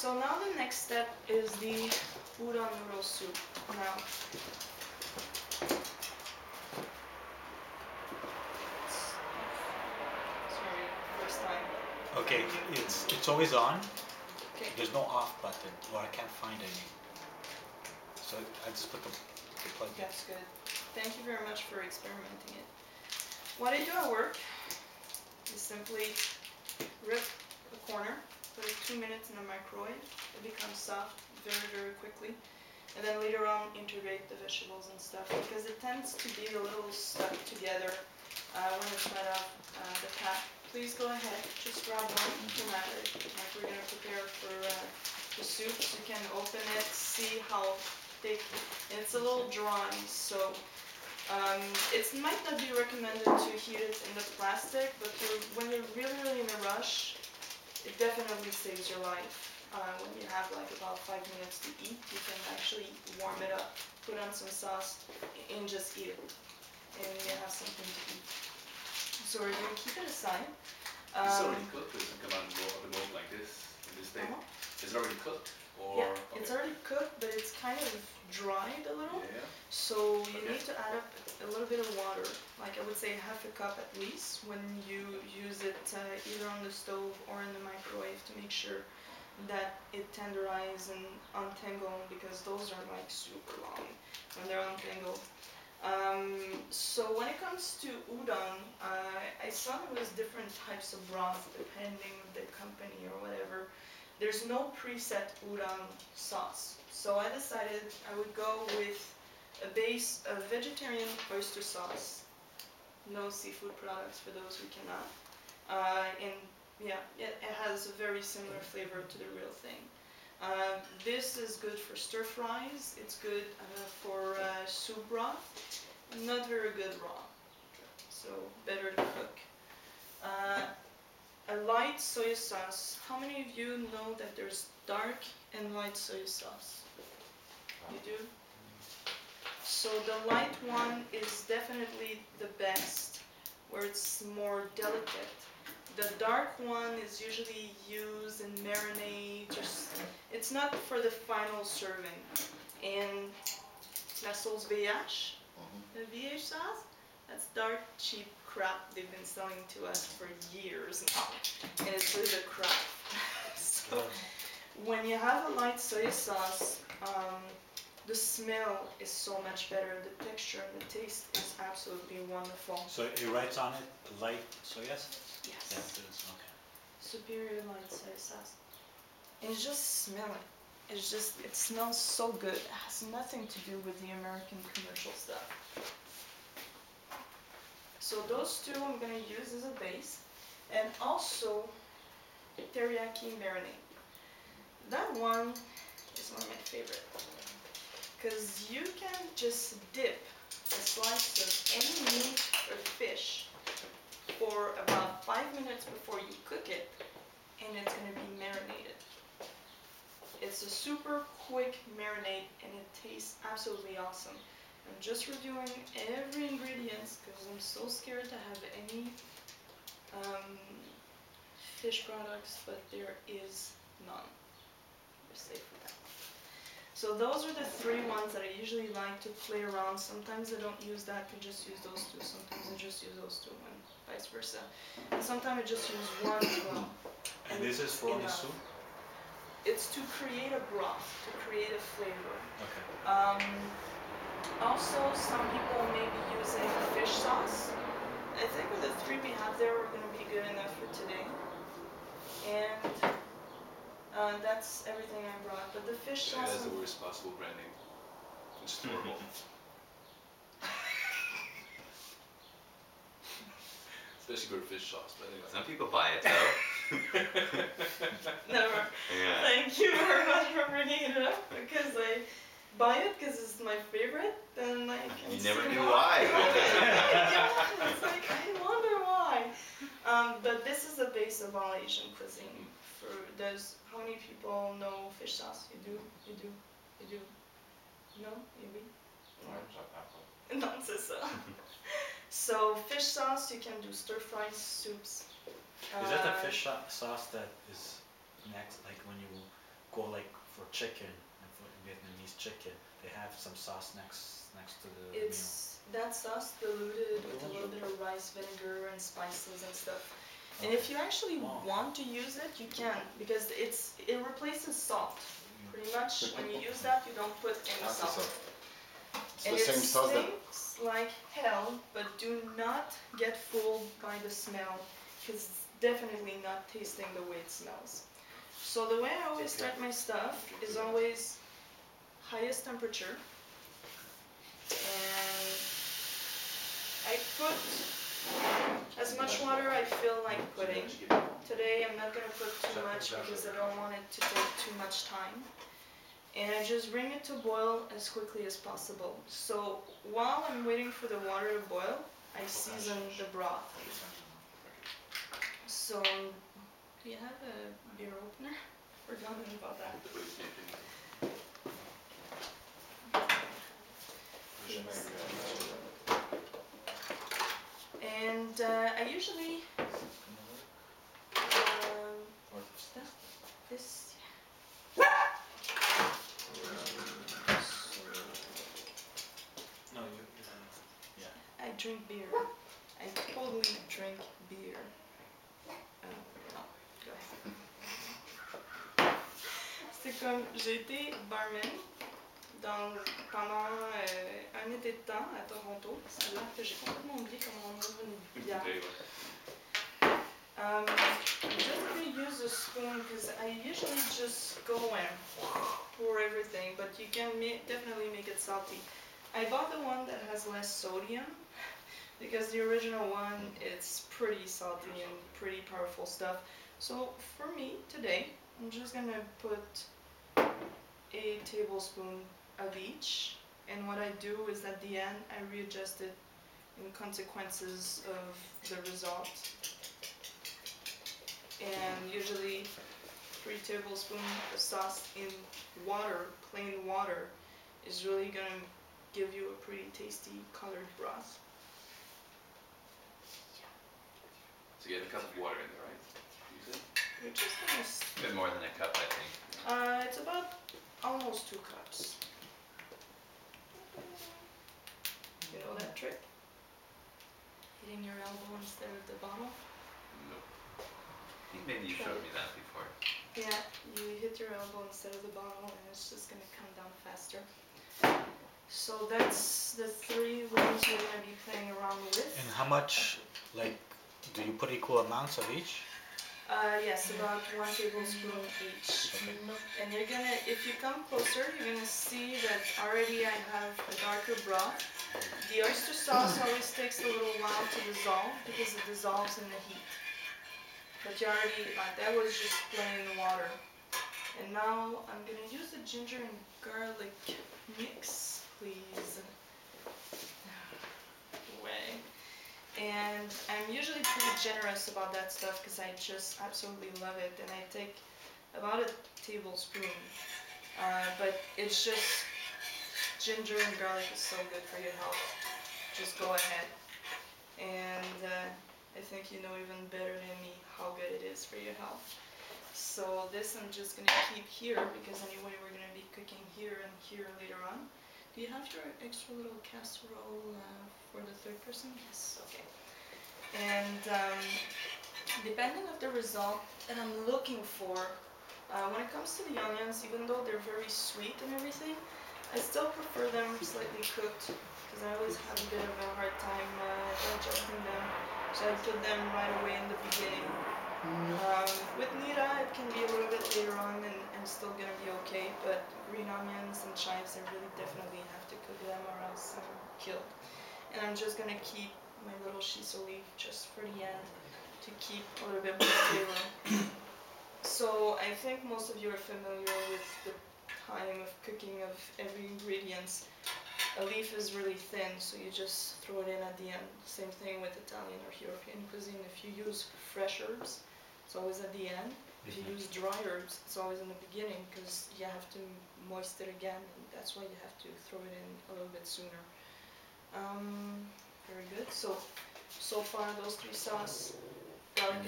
So now the next step is the udon noodle soup. Now, sorry, first time. Okay, it's always on. Okay. There's no off button, or I can't find any. So I just put the plug in. That's good. Thank you very much for experimenting it. What I do at work is simply rip the corner, put it 2 minutes in the microwave. It becomes soft very, very quickly. And then later on integrate the vegetables and stuff because it tends to be a little stuck together when it's right off the pack. Please go ahead, just grab one, no matter. Like we're going to prepare for the soup, so you can open it, see how thick. And it's a little dry, so it might not be recommended to heat it in the plastic, but when you're really, really in a rush, it definitely saves your life. When you have like about 5 minutes to eat, you can actually warm it up, put on some sauce, and just eat it. And you have something to eat. So we're going to keep it aside. It's already cooked, or does it come out of the mold like this, in this state? Is it already cooked? Or, yeah, okay. it's already cooked, but it's kind of dried a little. Yeah. So you need to add up a little bit of water, like I would say half a cup at least, when you use it either on the stove or in the microwave to make sure that it tenderizes and untangles, because those are like super long when they're untangled. So when it comes to udon, I saw there was different types of broth depending on the company or whatever. There's no preset udon sauce. So I decided I would go with a base of vegetarian oyster sauce. No seafood products for those who cannot. And yeah, it has a very similar flavor to the real thing. This is good for stir fries. It's good for soup broth. Not very good raw, so better to cook. A light soy sauce. How many of you know that there's dark and light soy sauce? You do? So the light one is definitely the best, where it's more delicate. The dark one is usually used in marinades. It's not for the final serving. And la sauce VH, the VH sauce, that's dark, cheap crap they've been selling to us for years now. And it's really the crap. So when you have a light soy sauce, the smell is so much better. The texture and the taste is absolutely wonderful. So it writes on it light soy sauce? Yes. Yeah, it is. Okay. Superior light soy sauce. And just smell it. It smells so good. It has nothing to do with the American commercial stuff. So those two I'm going to use as a base. And also teriyaki marinade. That one is one of my favorite. Because you can just dip a slice of any meat or fish for about 5 minutes before you cook it, and it's going to be marinated. It's a super quick marinade, and it tastes absolutely awesome. I'm just reviewing every ingredient because I'm so scared to have any fish products, but there is none. We're safe with that. So those are the 3 ones that I usually like to play around. Sometimes I don't use that, I just use those 2. Sometimes I just use those 2 and vice versa. And sometimes I just use one as well. And this is for only soup? It's to create a broth, to create a flavor. Okay. Also, some people may be using fish sauce. I think with the 3 we have there, we're going to be good enough for today. And that's everything I brought. But the fish sauce... That's the worst possible branding. It's horrible. Especially for fish sauce, but anyway. Some people buy it though. Never. Yeah. Thank you very much for bringing it up, because I buy it because it's my favorite, then I can You never see knew why. It's like, I wonder why. But this is the base of all Asian cuisine. How many people know fish sauce? You do? You do? You do? No? Maybe? No, c'est ça. So fish sauce, you can do stir-fried soups. Is that the fish sauce that is next, like when you go chicken, for Vietnamese chicken, they have some sauce next to the meal. It's that sauce diluted with a little bit of rice vinegar and spices and stuff. And Okay. if you actually want to use it, you can, because it replaces salt. Pretty much, when you use that, you don't put any salt. It's And the it same sauce that stinks like hell, but do not get fooled by the smell, because it's definitely not tasting the way it smells. So the way I always start my stuff is always highest temperature, and I put as much water I feel like putting. Today I'm not going to put too much because I don't want it to take too much time. And I just bring it to boil as quickly as possible. So while I'm waiting for the water to boil, I season the broth. So, do you have a beer opener? Forgotten about that. And I usually this. No, yeah. I drink beer. I totally drink beer. No, go ahead. C'est comme, j'ai été barman pendant un été de temps à Toronto. Ça a l'air que j'ai complètement oublié comment on ouvre une bière. I'm just going to use a spoon because I usually just go and pour everything, but you can definitely make it salty. I bought the one that has less sodium because the original one, it's pretty salty and pretty powerful stuff. So for me today, I'm just going to put a tablespoon of each, and what I do is at the end I readjust it in consequences of the result. And usually 3 tablespoons of sauce in water, plain water, is really gonna give you a pretty tasty colored broth. So you have a cup of water in there, right? You said? You're just gonna A bit more than a cup, I think. it's about almost 2 cups. You know that trick? Hitting your elbow instead of the bottle? No. I think maybe you showed me that before. Yeah, you hit your elbow instead of the bottle and it's just gonna come down faster. So that's the 3 rooms you're gonna be playing around with. And how much, like, do you put equal amounts of each? Yes, about 1 tablespoon each. Okay. And you're gonna, if you come closer, you're gonna see that already I have a darker broth. The oyster sauce always takes a little while to dissolve because it dissolves in the heat. But you already, that was just plain water. And now I'm gonna use the ginger and garlic mix, please. Way. And I'm usually pretty generous about that stuff because I just absolutely love it. And I take about a tablespoon. But it's just, ginger and garlic is so good for your health. Just go ahead. And I think you know even better than me how good it is for your health. So this I'm just going to keep here because anyway we're going to be cooking here and here later on. Do you have your extra little casserole for the 3rd person? Yes, okay. And depending on the result that I'm looking for, when it comes to the onions, even though they're very sweet and everything, I still prefer them slightly cooked because I always have a bit of a hard time digesting them. So I put them right away in the beginning. With nira, it can be a little bit later on and still gonna be okay, but green onions and chives, I really definitely have to cook them or else I'm killed. And I'm just gonna keep my little shiso leaf just for the end to keep a little bit more flavor. So I think most of you are familiar with the time of cooking of every ingredients. A leaf is really thin, so you just throw it in at the end. Same thing with Italian or European cuisine. If you use fresh herbs, it's always at the end. If you use dry herbs, it's always in the beginning because you have to moist it again, and that's why you have to throw it in a little bit sooner. Very good. So far those 3 sauces, garlic